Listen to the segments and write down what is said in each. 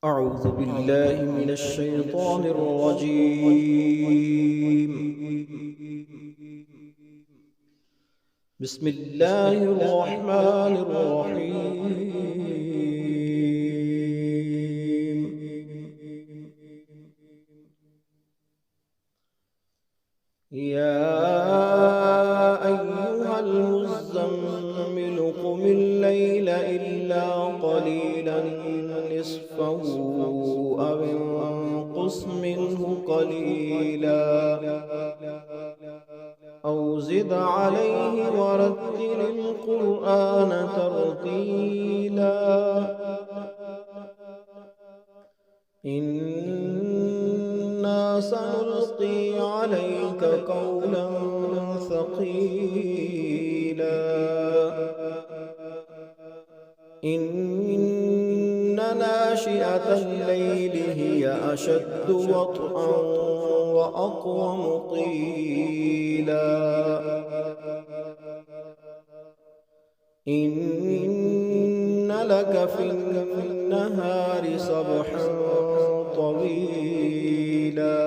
أعوذ بالله من الشيطان الرجيم. بسم الله الرحمن الرحيم. يا أيها المزمل قم الليل إلا قليلا نصفه أو انقص منه قليلا أو زد عليه ورتل القرآن ترتيلا إنا سنلقي عليك قولا ثقيلا إن ناشئة الليل هي أشد وطئا وأقوم قيلا إن لك في النهار سبحا طويلا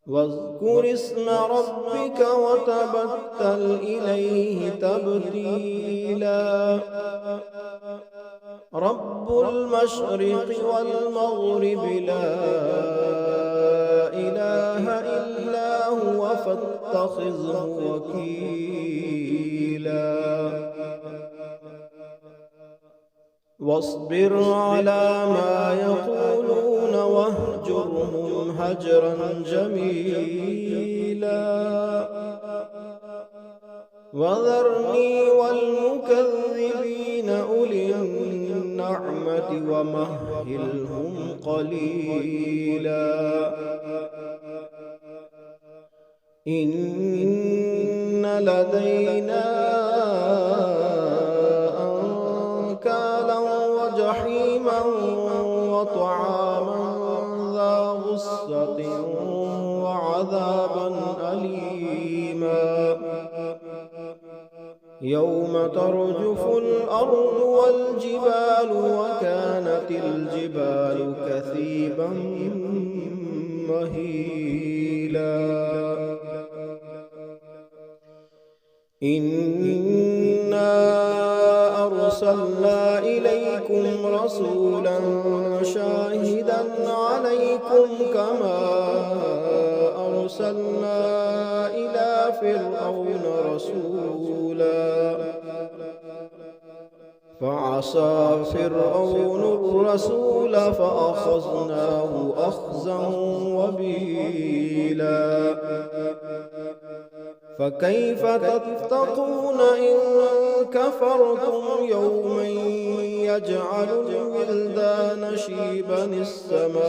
واذكر اسم ربك وتبتل إليه تبتيلا رب المشرق والمغرب لا إله إلا هو فاتخذه وكيلا واصبر على ما يقولون واهجرهم هجرا جميلا وذرني والمكذبين أولي النعمة ومهلهم قليلا إن لدينا أنكالا وجحيما وطعاما ذا غصة وعذابا أليما يوم ترجف الأرض والجبال وكانت الجبال كثيبا مهيلا إنا أرسلنا إليكم رسولا شاهدا عليكم كما أرسلنا إلى فرعون رسولا فعصى فرعون الرسول فأخذناه أخذا وبيلا فكيف تتقون إن كفرتم يوما يجعل الولدان شيبا السماء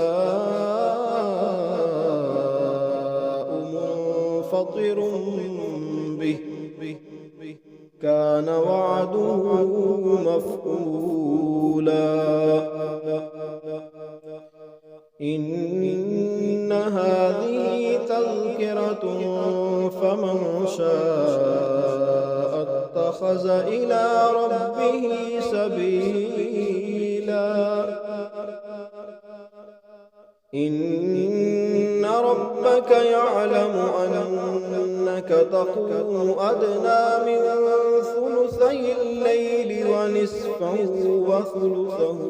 منفطر به كان وعده مفعولا إن هذه تذكرة فمن شاء اتخذ إلى ربه سبيلا إن ربك يعلم أنك تقوم أدنى من ثلثي الليل ونصفه وثلثه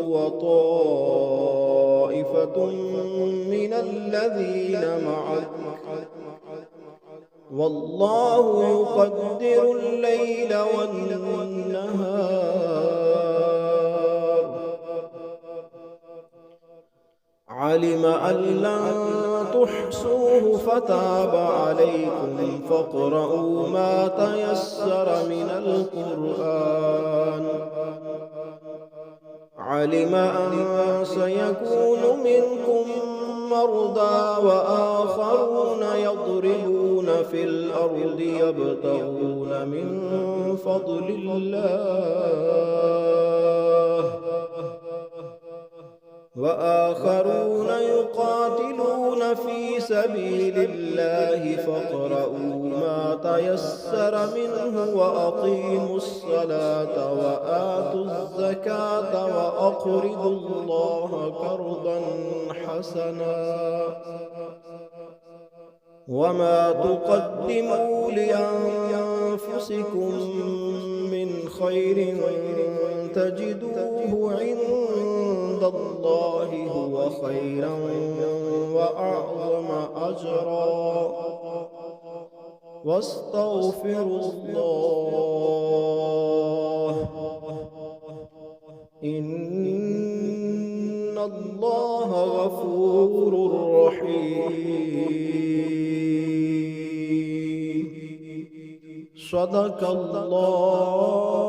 وطائفة من الذين معك والله يقدر الليل والنهار علم أن لن تحصوه فتاب عليكم فاقرؤوا ما تيسر من القرآن علم أن سيكون منكم مرضى وآخرون يضربون في الأرض يبتغون من فضل الله وآخرون يقاتلون في سبيل الله فاقرؤوا ما تيسر منه وأقيموا الصلاة وآتوا الزكاة أقرضوا الله قرضا حسنا وما تقدموا لأنفسكم من خير تجدوه عند الله هو خيرا وأعظم أجرا واستغفروا الله إن الله غفور رحيم. صدق الله